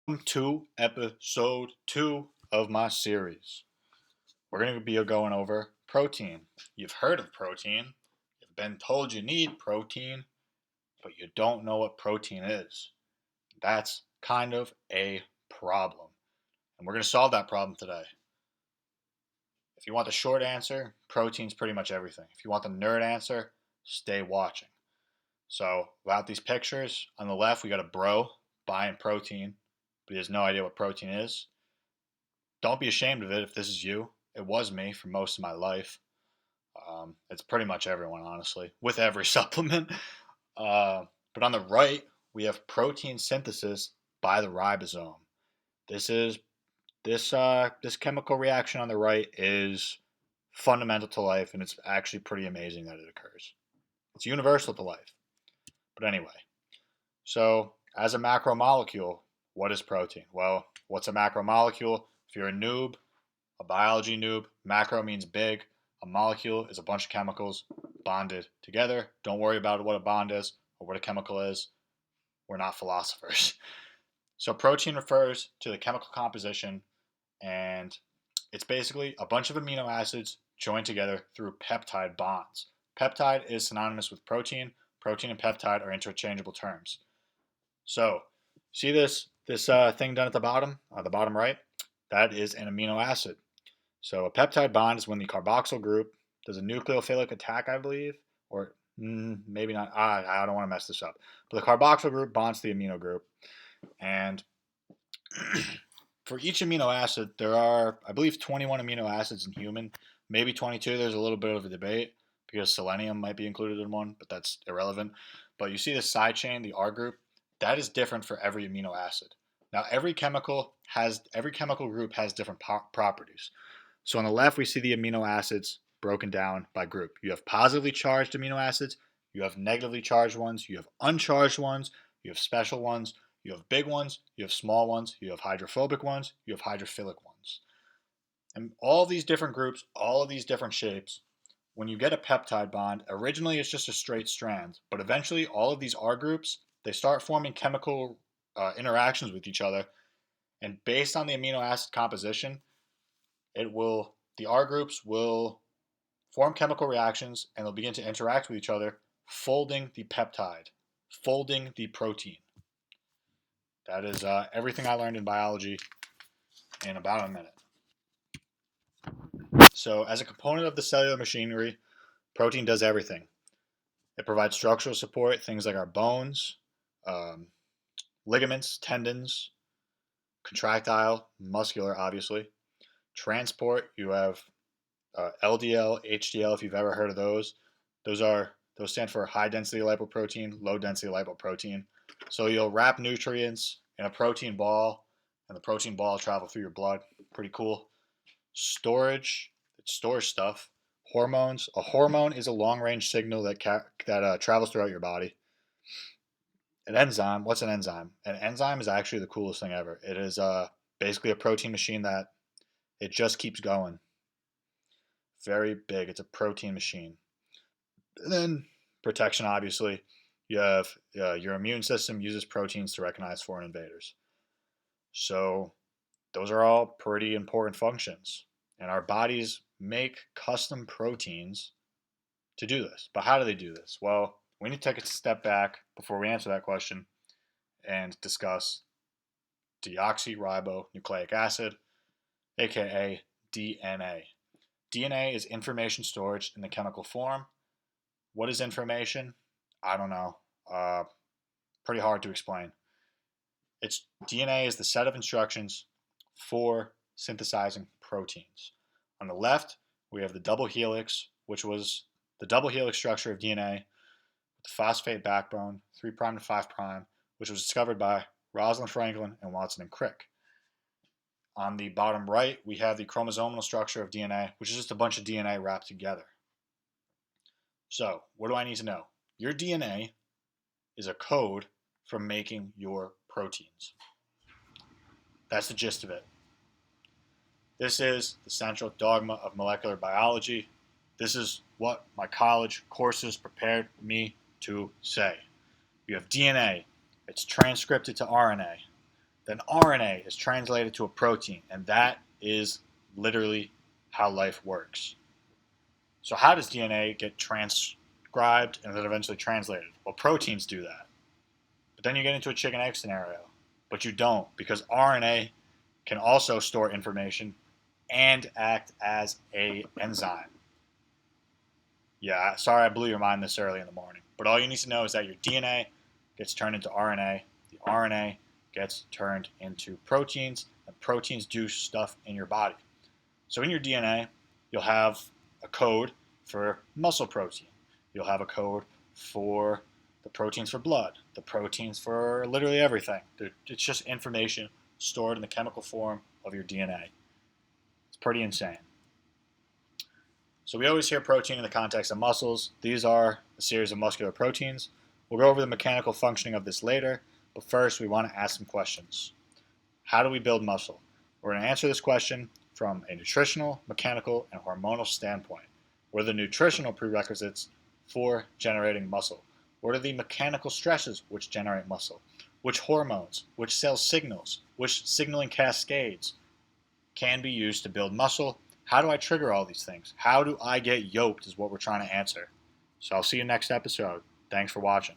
Welcome to episode 2 of my series. We're going to be going over protein. You've heard of protein, you've been told you need protein, but you don't know what protein is. That's kind of a problem. And we're going to solve that problem today. If you want the short answer, protein's pretty much everything. If you want the nerd answer, stay watching. So, without these pictures, on the left, we got a bro buying protein, but he has no idea what protein is. Don't be ashamed of it if this is you. It was me for most of my life. It's pretty much everyone, honestly, with every supplement. But on the right, we have protein synthesis by the ribosome. This is this chemical reaction on the right is fundamental to life, and it's actually pretty amazing that it occurs. It's universal to life. But anyway, so as a macromolecule, what is protein? Well, what's a macromolecule? If you're a noob, a biology noob, macro means big. A molecule is a bunch of chemicals bonded together. Don't worry about what a bond is or what a chemical is. We're not philosophers. So protein refers to the chemical composition, and it's basically a bunch of amino acids joined together through peptide bonds. Peptide is synonymous with protein. Protein and peptide are interchangeable terms. So, see this thing done at the bottom right? That is an amino acid. So a peptide bond is when the carboxyl group does a nucleophilic attack, I believe, or maybe not. I don't want to mess this up. But the carboxyl group bonds to the amino group, and for each amino acid, there are, I believe, 21 amino acids in human, maybe 22. There's a little bit of a debate because selenium might be included in one, but that's irrelevant. But you see the side chain, the R group, that is different for every amino acid. Now, every chemical group has different properties. So on the left, we see the amino acids broken down by group. You have positively charged amino acids, you have negatively charged ones, you have uncharged ones, you have special ones, you have big ones, you have small ones, you have hydrophobic ones, you have hydrophilic ones. And all these different groups, all of these different shapes, when you get a peptide bond, originally it's just a straight strand, but eventually all of these R groups, they start forming chemical interactions with each other. And based on the amino acid composition, the R groups will form chemical reactions and they'll begin to interact with each other, folding the peptide, folding the protein. That is everything I learned in biology in about a minute. So, as a component of the cellular machinery, protein does everything. It provides structural support, things like our bones, um, ligaments, tendons, contractile, muscular, obviously. Transport, you have LDL, HDL, if you've ever heard of those. Those stand for high density lipoprotein, low density lipoprotein. So you'll wrap nutrients in a protein ball, and the protein ball will travel through your blood. Pretty cool. Storage, it stores stuff. Hormones. A hormone is a long range signal that travels throughout your body. An enzyme. What's an enzyme? An enzyme is actually the coolest thing ever. It is basically a protein machine that it just keeps going. Very big. It's a protein machine. And then protection, obviously. You have your immune system uses proteins to recognize foreign invaders. So those are all pretty important functions. And our bodies make custom proteins to do this. But how do they do this? Well, we need to take a step back before we answer that question and discuss deoxyribonucleic acid, aka DNA. DNA is information storage in the chemical form. What is information? I don't know. Pretty hard to explain. It's DNA is the set of instructions for synthesizing proteins. On the left, we have the double helix, which was the double helix structure of DNA with the phosphate backbone, 3' to 5', which was discovered by Rosalind Franklin and Watson and Crick. On the bottom right, we have the chromosomal structure of DNA, which is just a bunch of DNA wrapped together. So, what do I need to know? Your DNA is a code for making your proteins. That's the gist of it. This is the central dogma of molecular biology. This is what my college courses prepared me to say. You have DNA, it's transcripted to RNA. Then RNA is translated to a protein, and that is literally how life works. So how does DNA get transcribed and then eventually translated? Well, proteins do that. But then you get into a chicken egg scenario. But you don't, because RNA can also store information and act as an enzyme. Yeah, sorry I blew your mind this early in the morning. But all you need to know is that your DNA gets turned into RNA. The RNA gets turned into proteins, and proteins do stuff in your body. So in your DNA, you'll have a code for muscle protein. You'll have a code for the proteins for blood, the proteins for literally everything. It's just information stored in the chemical form of your DNA. It's pretty insane. So we always hear protein in the context of muscles. These are a series of muscular proteins. We'll go over the mechanical functioning of this later, but first we want to ask some questions. How do we build muscle? We're going to answer this question from a nutritional, mechanical, and hormonal standpoint. What are the nutritional prerequisites for generating muscle? What are the mechanical stresses which generate muscle? Which hormones, which cell signals, which signaling cascades can be used to build muscle? How do I trigger all these things? How do I get yoked is what we're trying to answer. So I'll see you next episode. Thanks for watching.